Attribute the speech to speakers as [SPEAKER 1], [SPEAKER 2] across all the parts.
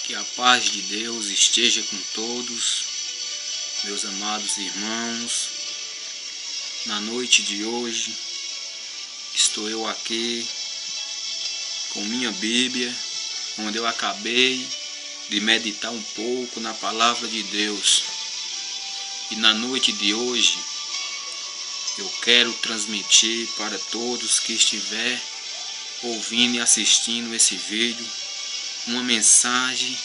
[SPEAKER 1] Que a paz de Deus esteja com todos, meus amados irmãos. Na noite de hoje, estou eu aqui com minha Bíblia, onde eu acabei de meditar um pouco na palavra de Deus. E na noite de hoje, eu quero transmitir para todos que estiver ouvindo e assistindo esse vídeo, uma mensagem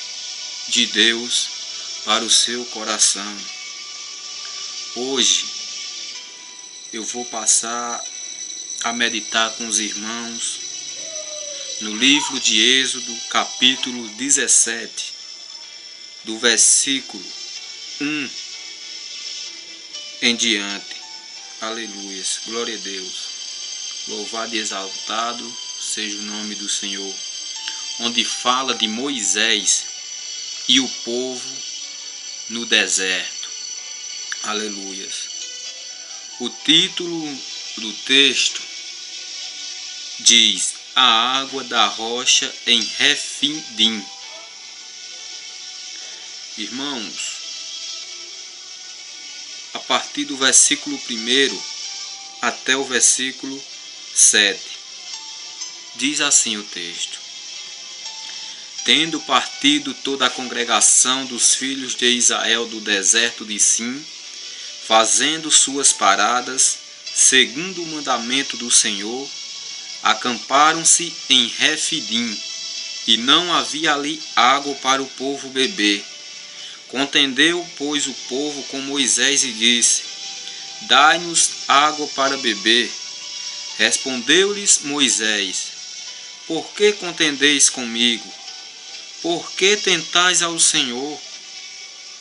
[SPEAKER 1] de Deus para o seu coração. Hoje eu vou passar a meditar com os irmãos no livro de Êxodo, capítulo 17, do versículo 1 em diante. Aleluias, glória a Deus. Louvado e exaltado seja o nome do Senhor. Onde fala de Moisés e o povo no deserto. Aleluias. O título do texto diz: a água da rocha em Refidim. Irmãos, a partir do versículo 1 até o versículo 7, diz assim o texto: tendo partido toda a congregação dos filhos de Israel do deserto de Sim, fazendo suas paradas, segundo o mandamento do Senhor, acamparam-se em Refidim, e não havia ali água para o povo beber. Contendeu, pois, o povo com Moisés e disse: dai-nos água para beber. Respondeu-lhes Moisés: por que contendeis comigo? Por que tentais ao Senhor?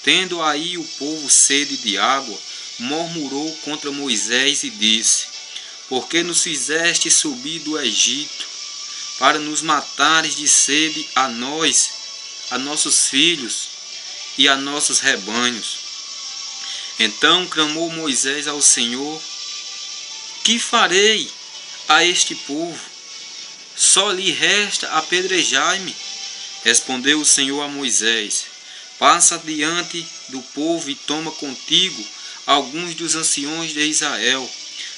[SPEAKER 1] Tendo aí o povo sede de água, murmurou contra Moisés e disse: por que nos fizeste subir do Egito, para nos matares de sede a nós, a nossos filhos e a nossos rebanhos? Então clamou Moisés ao Senhor: que farei a este povo? Só lhe resta apedrejar-me. Respondeu o Senhor a Moisés: passa diante do povo e toma contigo alguns dos anciões de Israel.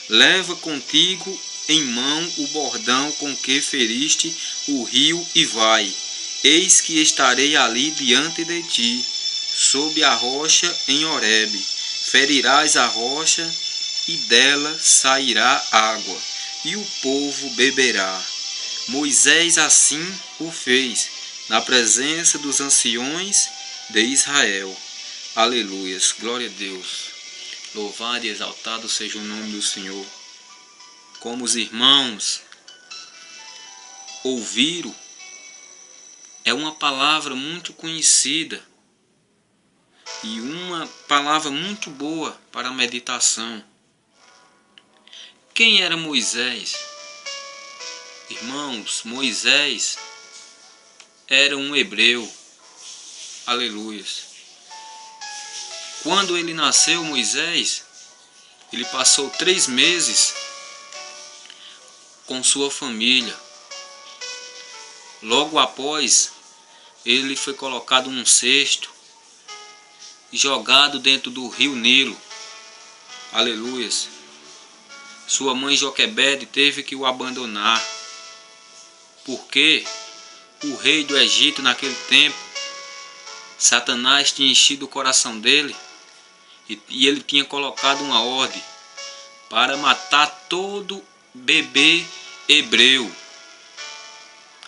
[SPEAKER 1] Leva contigo em mão o bordão com que feriste o rio e vai. Eis que estarei ali diante de ti, sob a rocha em Horebe. Ferirás a rocha e dela sairá água, e o povo beberá. Moisés assim o fez, na presença dos anciões de Israel. Aleluias, glória a Deus. Louvado e exaltado seja o nome do Senhor. Como os irmãos ouviram, é uma palavra muito conhecida e uma palavra muito boa para a meditação. Quem era Moisés? Irmãos, Moisés era um hebreu. Aleluias. Quando ele nasceu, Moisés, ele passou 3 meses com sua família. Logo após, ele foi colocado num cesto e jogado dentro do rio Nilo. Aleluias. Sua mãe Joquebede teve que o abandonar, porque o rei do Egito naquele tempo, Satanás tinha enchido o coração dele e ele tinha colocado uma ordem para matar todo bebê hebreu.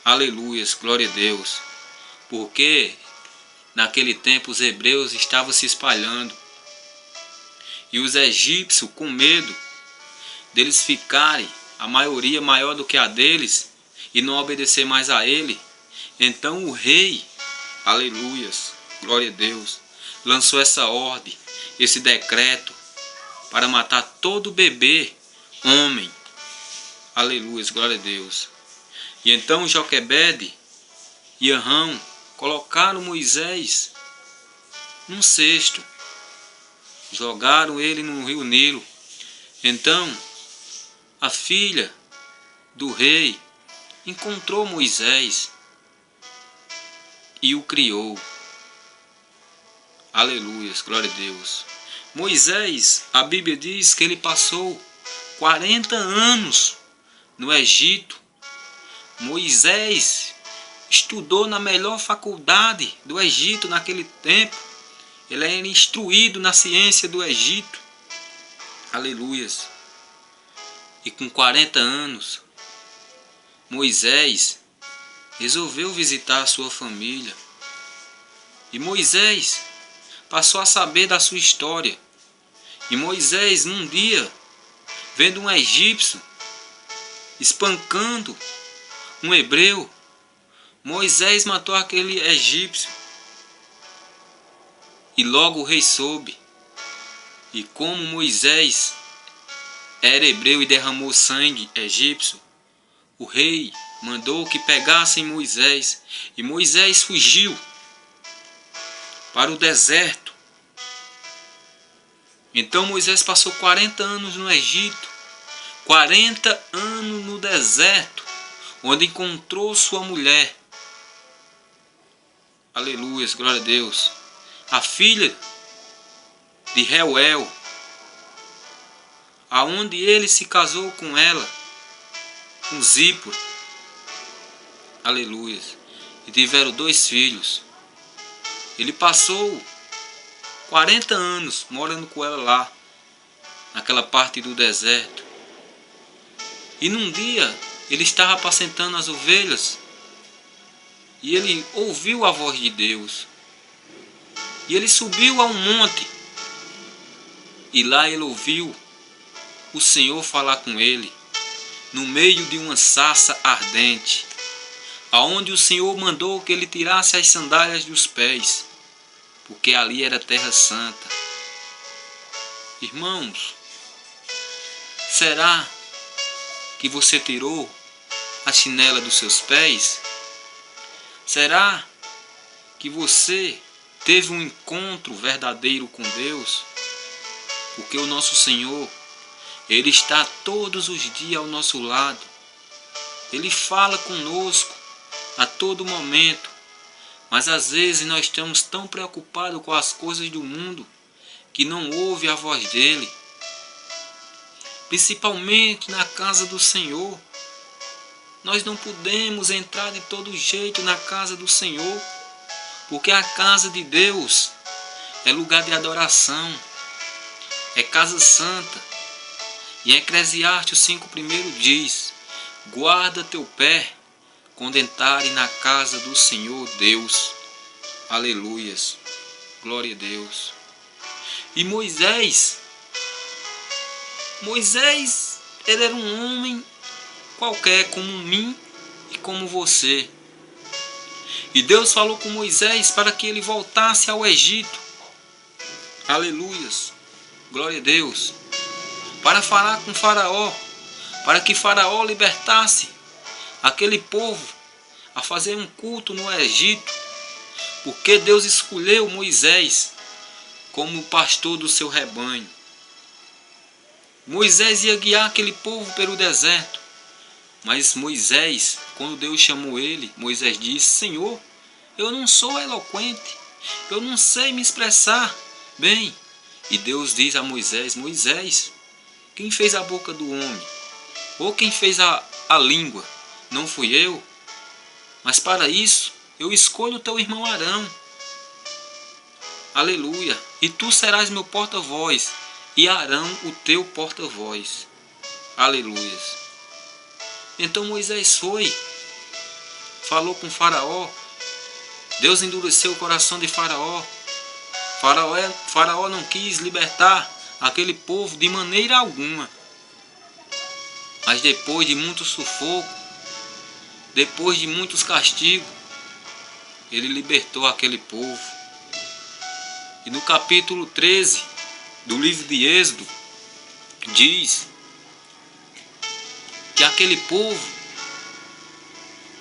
[SPEAKER 1] Aleluias, glória a Deus. Porque naquele tempo os hebreus estavam se espalhando e os egípcios, com medo deles ficarem, a maioria maior do que a deles, e não obedecer mais a ele, então o rei, aleluias, glória a Deus, lançou essa ordem, esse decreto, para matar todo bebê homem. Aleluias, glória a Deus. E então Joquebede e Arão colocaram Moisés num cesto, jogaram ele no rio Nilo. Então a filha do rei encontrou Moisés e o criou. Aleluias, glória a Deus. Moisés, a Bíblia diz que ele passou 40 anos no Egito. Moisés estudou na melhor faculdade do Egito naquele tempo. Ele era instruído na ciência do Egito. Aleluias. E com 40 anos, Moisés resolveu visitar a sua família. E Moisés passou a saber da sua história. E Moisés, num dia, vendo um egípcio espancando um hebreu, Moisés matou aquele egípcio. E logo o rei soube. E como Moisés era hebreu e derramou sangue egípcio, o rei mandou que pegassem Moisés. E Moisés fugiu para o deserto. Então Moisés passou 40 anos no Egito, 40 anos no deserto, onde encontrou sua mulher. Aleluia, glória a Deus. A filha de Reuel, aonde ele se casou com ela, com Zípora. Aleluia. E tiveram 2 filhos. Ele passou 40 anos morando com ela lá, naquela parte do deserto. E num dia, ele estava apacentando as ovelhas, e ele ouviu a voz de Deus. E ele subiu a um monte, e lá ele ouviu o Senhor falar com ele, no meio de uma sarça ardente, aonde o Senhor mandou que ele tirasse as sandálias dos pés, porque ali era terra santa. Irmãos, será que você tirou a chinela dos seus pés? Será que você teve um encontro verdadeiro com Deus? Porque o nosso Senhor, Ele está todos os dias ao nosso lado. Ele fala conosco a todo momento. Mas às vezes nós estamos tão preocupados com as coisas do mundo que não ouve a voz dele. Principalmente na casa do Senhor. Nós não podemos entrar de todo jeito na casa do Senhor, porque a casa de Deus é lugar de adoração, é casa santa. E Eclesiastes 5:1 diz: guarda teu pé quando entrarem na casa do Senhor Deus. Aleluias, glória a Deus. E Moisés, ele era um homem qualquer, como mim e como você. E Deus falou com Moisés para que ele voltasse ao Egito. Aleluias, glória a Deus. Para falar com Faraó, para que Faraó libertasse aquele povo a fazer um culto no Egito, porque Deus escolheu Moisés como pastor do seu rebanho. Moisés ia guiar aquele povo pelo deserto, mas Moisés, quando Deus chamou ele, Moisés disse: Senhor, eu não sou eloquente, eu não sei me expressar bem. E Deus diz a Moisés: Moisés, quem fez a boca do homem? Ou quem fez a língua? Não fui eu? Mas para isso, eu escolho o teu irmão Arão. Aleluia. E tu serás meu porta-voz, e Arão o teu porta-voz. Aleluia. Então Moisés foi, falou com Faraó. Deus endureceu o coração de Faraó. Faraó não quis libertar aquele povo de maneira alguma. Mas depois de muito sufoco, depois de muitos castigos, ele libertou aquele povo. E no capítulo 13 do livro de Êxodo, diz que aquele povo,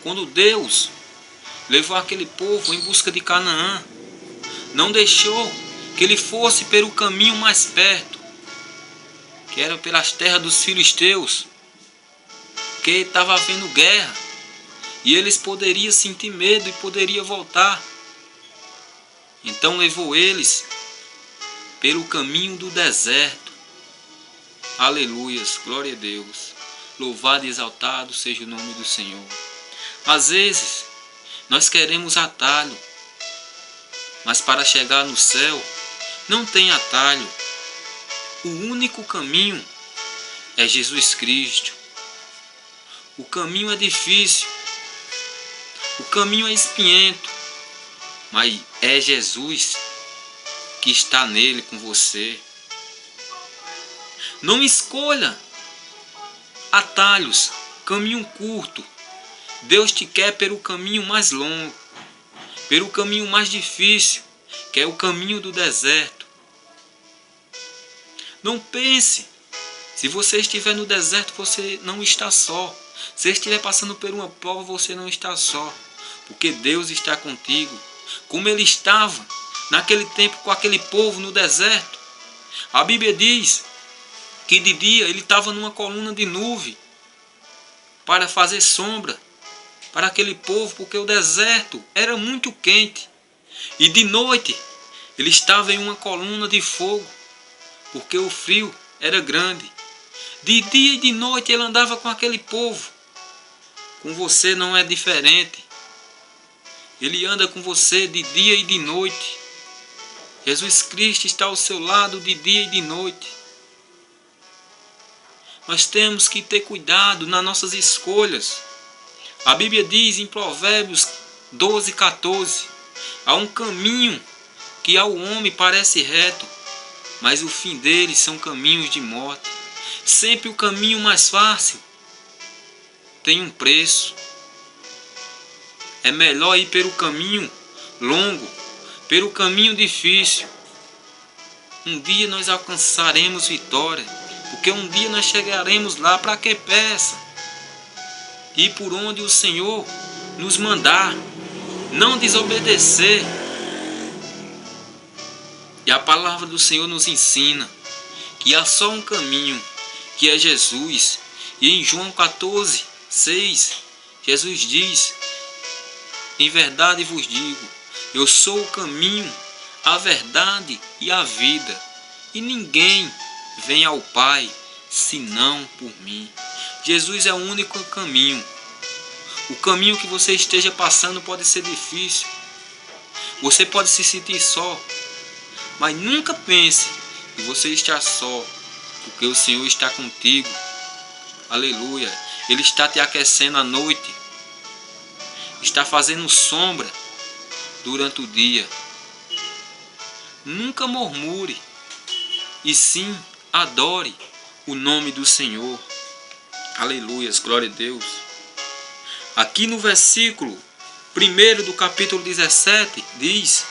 [SPEAKER 1] quando Deus levou aquele povo em busca de Canaã, não deixou que ele fosse pelo caminho mais perto, que era pelas terras dos filisteus, que estava havendo guerra, e eles poderiam sentir medo e poderiam voltar. Então levou eles pelo caminho do deserto. Aleluias, glória a Deus. Louvado e exaltado seja o nome do Senhor. Às vezes, nós queremos atalho, mas para chegar no céu, não tem atalho. O único caminho é Jesus Cristo. O caminho é difícil, o caminho é espinhento, mas é Jesus que está nele com você. Não escolha atalhos, caminho curto. Deus te quer pelo caminho mais longo, pelo caminho mais difícil, que é o caminho do deserto. Não pense, se você estiver no deserto, você não está só. Se estiver passando por uma prova, você não está só, porque Deus está contigo, como Ele estava naquele tempo com aquele povo no deserto. A Bíblia diz que de dia ele estava numa coluna de nuvem para fazer sombra para aquele povo, porque o deserto era muito quente. E de noite ele estava em uma coluna de fogo, porque o frio era grande. De dia e de noite ele andava com aquele povo. Com você não é diferente. Ele anda com você de dia e de noite. Jesus Cristo está ao seu lado de dia e de noite. Nós temos que ter cuidado nas nossas escolhas. A Bíblia diz em Provérbios 12:14: há um caminho que ao homem parece reto, mas o fim dele são caminhos de morte. Sempre o caminho mais fácil tem um preço. É melhor ir pelo caminho longo, pelo caminho difícil. Um dia nós alcançaremos vitória, porque um dia nós chegaremos lá. Para que peça? Ir por onde o Senhor nos mandar, não desobedecer. E a palavra do Senhor nos ensina que há só um caminho, que é Jesus. E em João 14:6, Jesus diz: em verdade vos digo, eu sou o caminho, a verdade e a vida, e ninguém vem ao Pai senão por mim. Jesus é o único caminho. O caminho que você esteja passando pode ser difícil, você pode se sentir só, mas nunca pense que você está só, porque o Senhor está contigo. Aleluia. Ele está te aquecendo à noite, está fazendo sombra durante o dia. Nunca murmure, e sim adore o nome do Senhor. Aleluias, glória a Deus. Aqui no versículo 1 do capítulo 17 diz: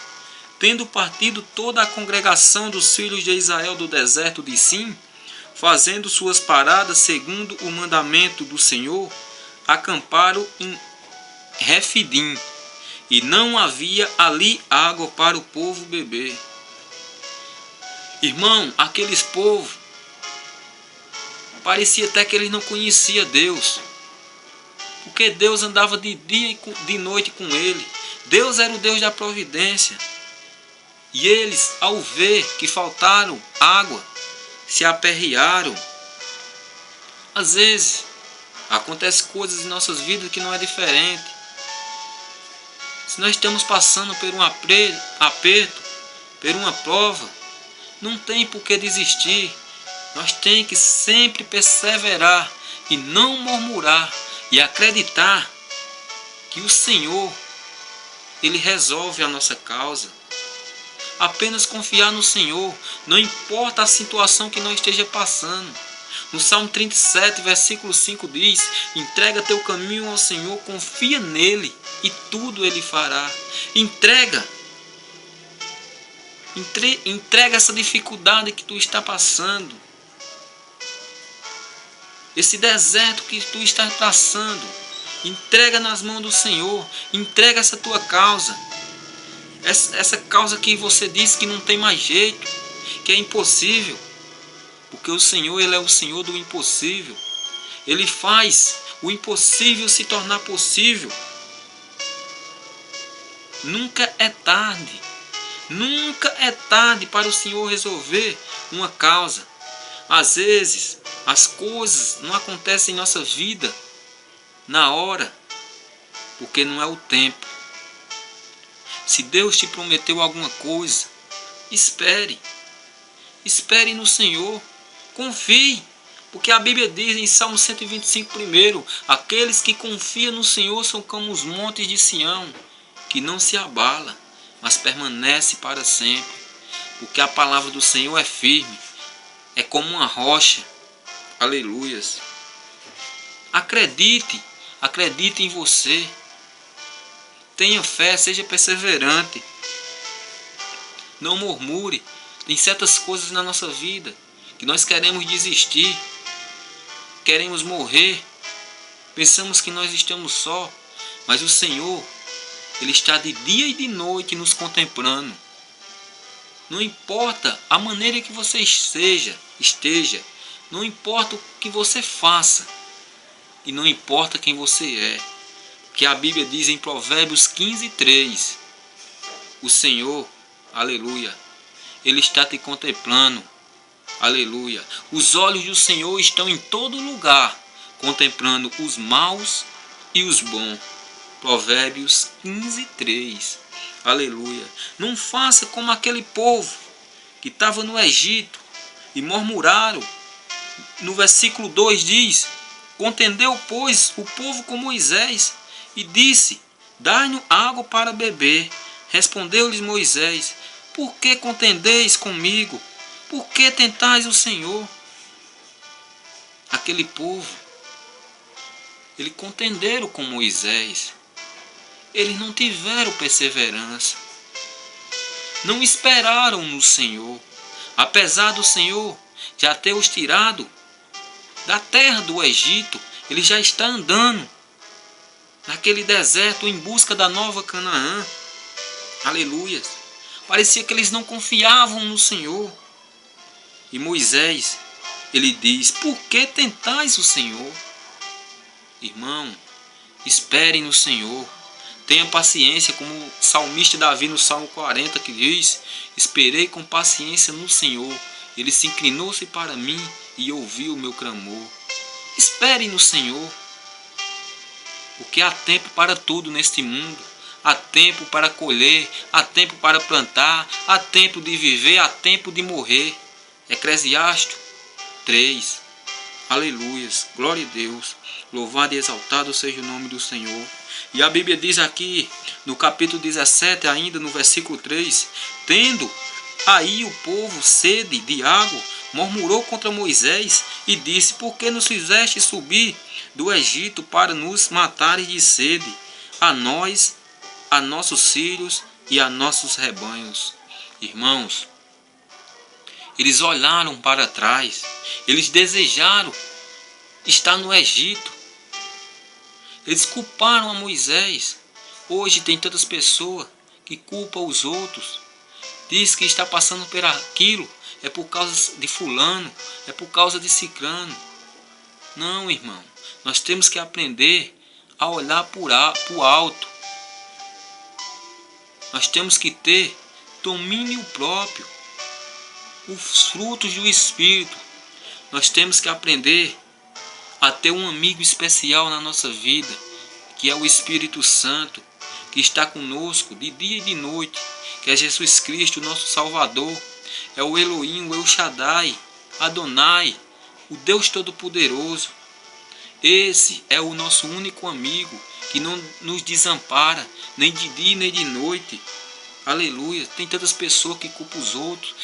[SPEAKER 1] tendo partido toda a congregação dos filhos de Israel do deserto de Sim, fazendo suas paradas segundo o mandamento do Senhor, acamparam em Refidim, e não havia ali água para o povo beber. Irmão, aqueles povos, parecia até que eles não conheciam Deus, porque Deus andava de dia e de noite com ele. Deus era o Deus da providência. E eles, ao ver que faltaram água, se aperrearam. Às vezes, acontecem coisas em nossas vidas que não é diferente. Se nós estamos passando por um aperto, por uma prova, não tem por que desistir. Nós temos que sempre perseverar e não murmurar e acreditar que o Senhor, Ele resolve a nossa causa. Apenas confiar no Senhor, não importa a situação que nós esteja passando. No Salmo 37, versículo 5 diz: entrega teu caminho ao Senhor, confia nele e tudo Ele fará. Entrega essa dificuldade que tu está passando, esse deserto que tu está passando. Entrega nas mãos do Senhor. Entrega essa tua causa, essa causa que você disse que não tem mais jeito, que é impossível, porque o Senhor, Ele é o Senhor do impossível. Ele faz o impossível se tornar possível. Nunca é tarde. Nunca é tarde para o Senhor resolver uma causa. Às vezes, as coisas não acontecem em nossa vida na hora, porque não é o tempo. Se Deus te prometeu alguma coisa, espere. Espere no Senhor. Confie. Porque a Bíblia diz em Salmo 125, primeiro, aqueles que confiam no Senhor são como os montes de Sião, que não se abala, mas permanece para sempre. Porque a palavra do Senhor é firme, é como uma rocha. Aleluias. Acredite, acredite em você. Tenha fé, seja perseverante. Não murmure. Tem certas coisas na nossa vida que nós queremos desistir. Queremos morrer. Pensamos que nós estamos só. Mas o Senhor, Ele está de dia e de noite nos contemplando. Não importa a maneira que você esteja. Não importa o que você faça. E não importa quem você é. Que a Bíblia diz em Provérbios 15:3. O Senhor, aleluia, Ele está te contemplando. Aleluia. Os olhos do Senhor estão em todo lugar, contemplando os maus e os bons. Provérbios 15:3. Aleluia. Não faça como aquele povo que estava no Egito e murmuraram. No versículo 2 diz: contendeu, pois, o povo com Moisés e disse: dai-nos água para beber. Respondeu-lhes Moisés: por que contendeis comigo? Por que tentais o Senhor? Aquele povo, eles contenderam com Moisés. Eles não tiveram perseverança. Não esperaram no Senhor. Apesar do Senhor já ter os tirado da terra do Egito, Ele já está andando naquele deserto em busca da nova Canaã. Aleluia. Parecia que eles não confiavam no Senhor. E Moisés, ele diz: por que tentais o Senhor? Irmão, espere no Senhor. Tenha paciência, como o salmista Davi no Salmo 40 que diz: esperei com paciência no Senhor. Ele se inclinou-se para mim e ouviu o meu clamor. Espere no Senhor. Porque há tempo para tudo neste mundo. Há tempo para colher, há tempo para plantar, há tempo de viver, há tempo de morrer. Eclesiastes 3. Aleluias. Glória a Deus. Louvado e exaltado seja o nome do Senhor. E a Bíblia diz aqui, no capítulo 17, ainda no versículo 3, tendo aí o povo sede de água, murmurou contra Moisés e disse: por que nos fizeste subir do Egito para nos matares de sede, a nós, a nossos filhos e a nossos rebanhos? Irmãos, eles olharam para trás, eles desejaram estar no Egito, eles culparam a Moisés. Hoje tem tantas pessoas que culpam os outros, diz que está passando por aquilo, é por causa de fulano, é por causa de cicrano. Não, irmão, nós temos que aprender a olhar por alto. Nós temos que ter domínio próprio, os frutos do Espírito. Nós temos que aprender a ter um amigo especial na nossa vida, que é o Espírito Santo, que está conosco de dia e de noite, que é Jesus Cristo, nosso Salvador, é o Elohim, o El Shaddai, Adonai, o Deus Todo-Poderoso. Esse é o nosso único amigo, que não nos desampara, nem de dia nem de noite. Aleluia. Tem tantas pessoas que culpam os outros.